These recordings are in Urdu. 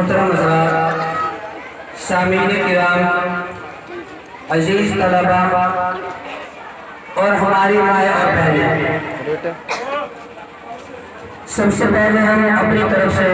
محترم حضرات، سامعین کرام، عزیز طلبہ اور ہماری مائیں اور بہنیں، سب سے پہلے ہم اپنی طرف سے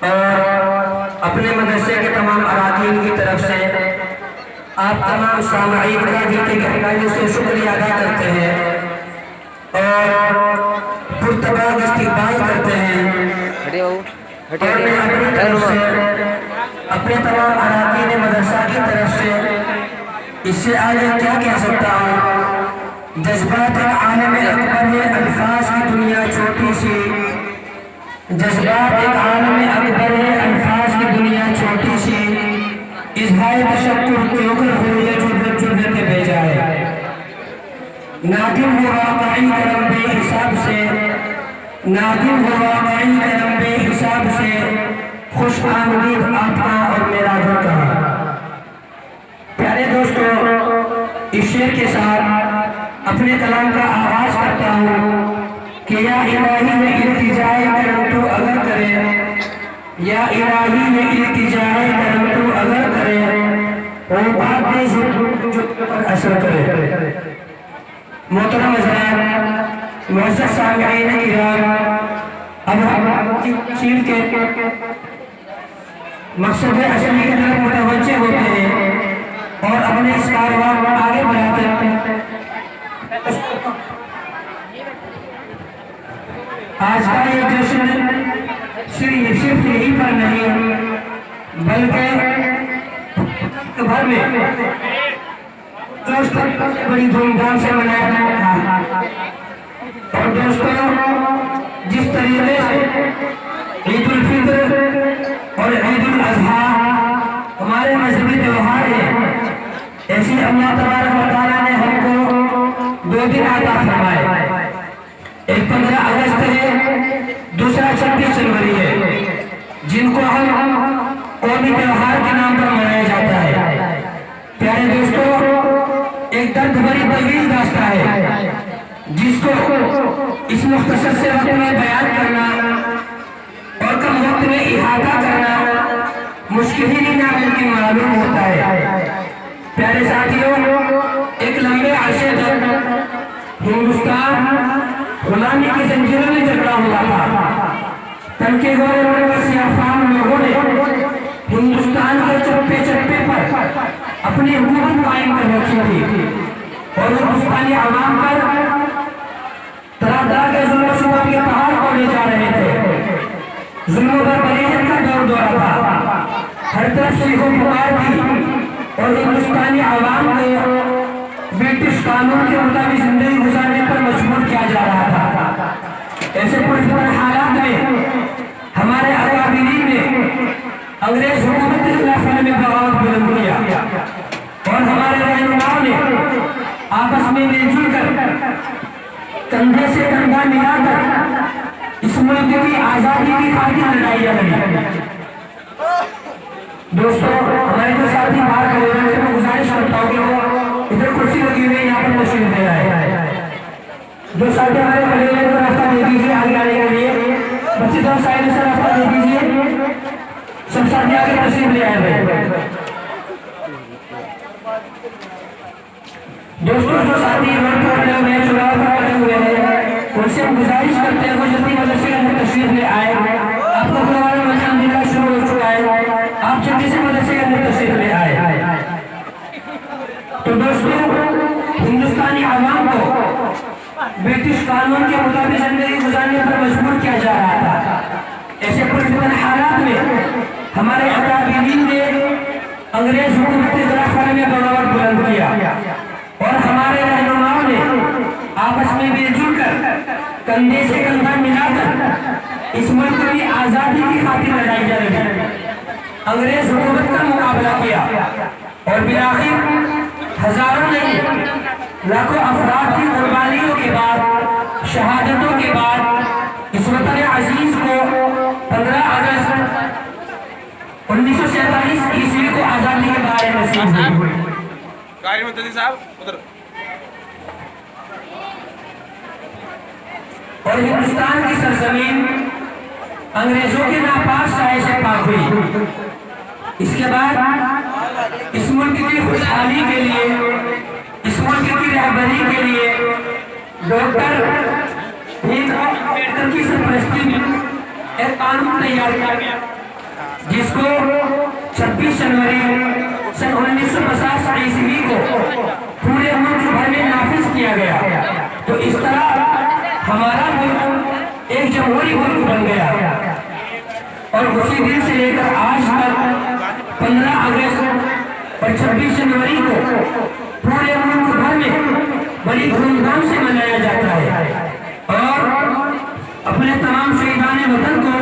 اور اپنے مدرسے کے تمام اراکین کی طرف سے آپ تمام سامعین کا دل کی گہرائیوں سے شکریہ ادا کرتے ہیں اور پرتپاک استقبال کرتے ہیں۔ اور میں اپنی طرف سے اپنے تمام اراکین مدرسہ کی طرف سے اس سے آگے کیا کہہ سکتا ہوں؟ جذبات ایک عالم اکبر ہے، الفاظ کی دنیا چھوٹی سی۔ جذبات ایک عالم اکبر ہے، الفاظ کی دنیا چھوٹی سی۔ اظہار تشکر کیوں کر ہو یہ جرت کے بے جائے، نادم ہو واقعی کرم بے حساب سے، نادم ہو واقعی کرم بے حساب سے، خوش آمدید آپ کا اور میرا گھر کا۔ پیارے دوستو، اس شعر کے ساتھ اپنے کلام کا آغاز کرتا ہوں کہ یا الہی میں التجائے کرم تو اگر کرے، یا الہی میں التجائے کرم تو اگر کرے، وہ بات دے جو پر اثر کرے۔ محترم حضرات، معزز سامعین کرام، اب ہم چیز کے مقصد اصلی کی طرف متوجہ ہوتے ہیں اور اپنے اس کاروبار کو آگے بڑھاتے ہیں۔ آج کا یہ جشن صرف یہی پر نہیں بلکہ بھر میں بڑی دھوم دھام سے منایا جاتا ہے۔ اور دوستوں، جس طریقے سے عید الفطر اور عید الاضحیٰ ہمارے مذہبی تہوار ہیں، ایسی اللہ تبارک و تعالیٰ نے ہم کو 2 دن عطا فرمائے۔ ایک 15 اگست ہے، دوسرا 26 جنوری ہے، جن کو ہم قومی تہوار کے نام پر منایا جاتا ہے۔ پیارے دوستو، ایک درد بھری طویل داستان ہے جس کو اس مختصر سے وقت میں بیان کرنا اور کم وقت میں احاطہ کرنا مشکل ہی نہیں نہ بلکہ معلوم ہوتا ہے۔ پیارے ساتھیوں، ایک لمبے عرصے تک ہندوستان غلامی کی زنجیروں میں جکڑا ہوا تھا۔ تنکے گورے اور سیاہ فام لوگوں نے ہندوستان کے چپے چپے پر اپنی حکومت قائم کر رکھی تھی اور ہندوستانی عوام پر طرح طرح کے ظلم و ستم کے پہاڑ کھولے جا رہے تھے۔ ظلم و بربریت کا دور دورہ تھا، ہر طرف سے پکار تھی اور ہندوستانی عوام کو برٹش قانون کے مطابق زندگی گزارنے پر مجبور کیا جا رہا تھا۔ ایسے پرفتن حالات میں ہمارے اکابرین نے انگریز حکومت کے خلاف میں بغاوت بلند کیا اور ہمارے رہنماؤں نے آپس میں مل جل کر کندھے سے کندھا ملا کر اس ملک کی آزادی کی خاطر لڑائیاں لڑی۔ دوستو، ہمارے جو ساتھی باہر کھڑے ہوئے ہیں، میں گزارش کرتا ہوں کہ وہ ادھر کرسی لگی ہوئی ہے، یہاں پر تشریف لے آئے۔ جو ساتھی ہمارے کھڑے ہوئے ہیں تو راستہ دے دیجیے آگے آنے کے لیے، بچے دو سائڈ سے راستہ دے دیجیے، سب ساتھی آگے تشریف لے آئے ہیں۔ دوستو، جو ساتھی روڈ پر کھڑے ہوئے ہیں، چوراہے پر کھڑے ہوئے ہیں، ان سے ہم گزارش کرتے ہیں کہ جلدی مدرسے کے اندر تشریف لے آئے۔ آپ کو پروگرام الحمدللہ شروع ہو چکا ہے، آپ جلدی سے مدرسے کے اندر تشریف لے آئے۔ تو دوستو، ہندوستانی عوام کو برٹش قانون کے مطابق زندگی گزارنے پر مجبور کیا جا رہا تھا۔ ایسے پرفتن حالات میں ہمارے اکابرین نے انگریز حکومت کے خلاف میں بغاوت بلند کیا اور ہمارے رہنماؤں نے آپس میں مل جل کر کندھے سے کندھا ملا کر اس ملک کی آزادی کی خاطر لڑائی لڑی، انگریز حکومت کا مقابلہ کیا اور بالآخر ہزاروں نہیں لاکھوں افراد کی قربانیوں کے بعد، شہادتوں کے بعد اس وطن عزیز کو 15 اگست 1947 عیسوی کو آزادی کے بارے میں نصیب ہوئی۔ اور ہندوستان کی سرزمین انگریزوں کے ناپاک سائے سے پاک ہوئی۔ اس کے بعد اس ملک کی خوشحالی کے لیے، اس ملک کی رہبری کے لیے ڈاکٹر بھیم راؤ امبیڈکر کی سرپرستی میں ایک قانون تیار کیا گیا، جس کو 26 جنوری سن 1950 عیسوی کو پورے ملک بھر میں نافذ کیا گیا۔ تو اس طرح ہمارا ملک ایک جمہوری ملک بن گیا، اور اسی دن سے لے کر آج تک 15 اگست اور 26 جنوری کو پورے ملک بھر میں بڑی دھوم دھام سے منایا جاتا ہے، اور اپنے تمام شہیدان وطن کو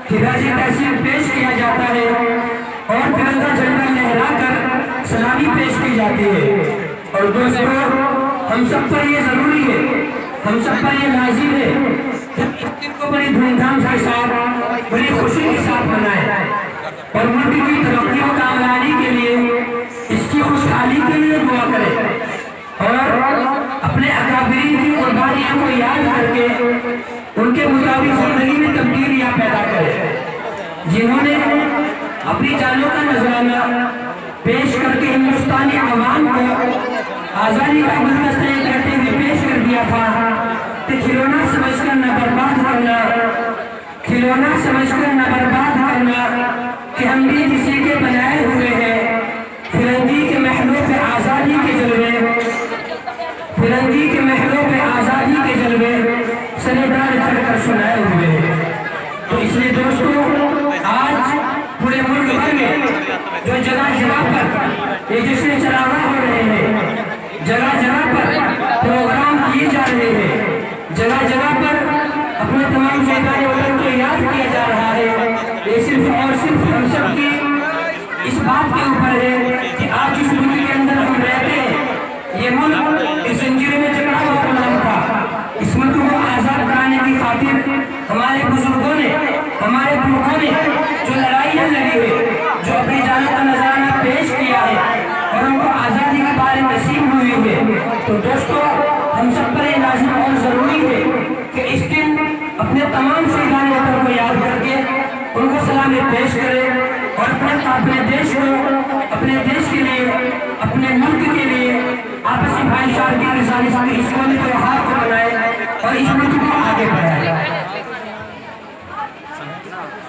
خراج تحسین پیش کیا جاتا ہے، اور ترنگا جھنڈا لہرا کر سلامی پیش کی جاتی ہے۔ اور دوستو، ہم سب پر یہ ضروری ہے، ہم سب پر یہ لازم ہے کہ اس دن کو بڑی دھوم دھام کے ساتھ، بڑی خوشی کے ساتھ منائیں، اور ملک کی ترقی و کامیابی کے لیے، اس کی خوشحالی کے لیے دعا کریں، اور اپنے اکابرین کی قربانیوں کو یاد کر کے ان کے مطابق زندگی میں تبدیلیاں پیدا کریں، جنہوں نے اپنی جانوں کا نذرانہ پیش کر کے ہندوستانی عوام کو آزادی کا گلدستہ کہتے ہوئے پیش کر دیا تھا کہ کھلونا سمجھ کر نہ برباد کرنا، کھلونا سمجھ کر نہ برباد کرنا، کہ ہم بھی کسی کے بنائے ہوئے ہیں، فرنگی کے محلوں پہ آزادی کے جلوے، فرنگی کے محلوں پہ آزادی کے جلوے سنیدار چڑھ کر سنائے ہوئے ہیں۔ تو اس لیے دوستو، آج پورے ملک بھر میں جو جگہ جگہ پر یہ جشن چراغاں ہو رہے ہیں، جگہ جگہ پر پروگرام کیے جا رہے ہیں، جگہ جگہ پر اپنے تمام شہیدان وطن کو یاد کیا جا رہا ہے، یہ صرف اور صرف ہم سب کی اس بات کے اوپر ہے کہ آج اس ملک کے اندر ہم رہتے ہیں، یہ ملک اس زنجیر میں جکڑا ہوا غلام تھا، اس ملک کو آزاد کرانے کی خاطر ہمارے بزرگوں نے، ہمارے پرکھوں نے جو لڑائیاں لڑی ہے، جو اپنی جانوں کا نذرانہ پیش کیا ہے، اور ان کو آزادی کی بارے نصیب ہوئی ہے۔ تو دوستو، ہم سب پر یہ لازم اور ضروری ہے کہ اس دن اپنے تمام شہیدان وطن کو یاد کر کے ان کو سلامی پیش کرے، اور اپنے دیش کو، اپنے دیش کے لیے، اپنے ملک کے لیے آپسی بھائی چارگی کے ساتھ اس قومی تہوار کو منائے اور اس ملک کو آگے بڑھائے۔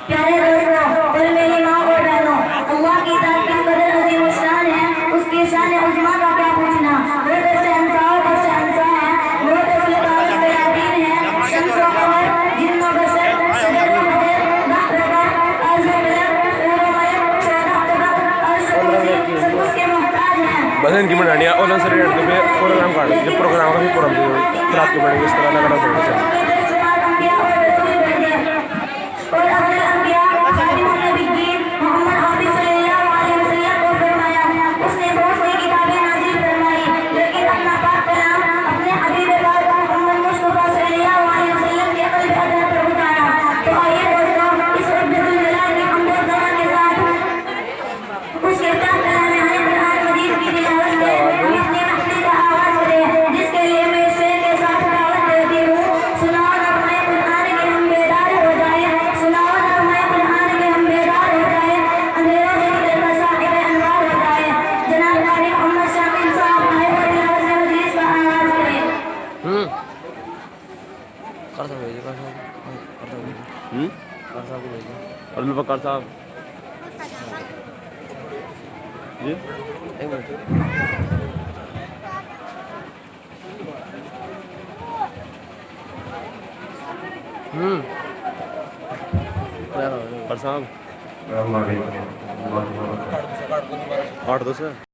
پیارے دوستوں اور میری ماں اور بہنوں، اللہ کی ذات کس قدر عظیم الشان ہے، اس کی شان عظمیٰ کا کیا پوچھنا۔ وہ تو شہنشاہ اور شہنشاہ ہے، وہ تو سلطان السلاطین ہے، شمس و قمر، جن و بشر، شجر و حجر، بحر و بحر، ارض و بلد، حور و ملک، چودہ طبق، عرش و کرسی، سب اس کے محتاج ہیں۔ بس ان کی منڈی اولن سر پروگرام کاٹ جب پروگرام کا بھی پروگرام رات کو بیٹھیں گے، اس طرح لگا رہا ہے۔ اور اپنے انبیاء خاتم النبیین محمد عربی صلی اللہ علیہ وسلم کو فرمایا، اس نے بہت سی کتابیں نازل فرمائی، لیکن اپنا پاک کلام اپنے حبیب پاک محمد مصطفیٰ صلی اللہ علیہ وسلم کے قلب ادھر پر اتارا۔ تو آئیے دوستوں، اس رب الجلال کی حمد و ثنا کے ساتھ اس کے پاک کلام قرآن مجید کی تلاوت سے ہم اپنی محفل کا آغاز کریں، جس کے لیے میں شعر کے ساتھ دعوت دیتی ہوں۔ سناؤ نغمہ قرآن کے ہم بیدار ہو جائیں، سناؤ نغمہ قرآن کے ہم بیدار ہو جائیں، اندھیروں سے نکل کر صاحب انوار ہو جائیں۔ جناب قاری محمد شاکر صاحب آئے اور تلاوت سے مجلس کا آغاز کریں۔ عبدالبقر صاحب جی ایک منٹ صاحب 8 2 سے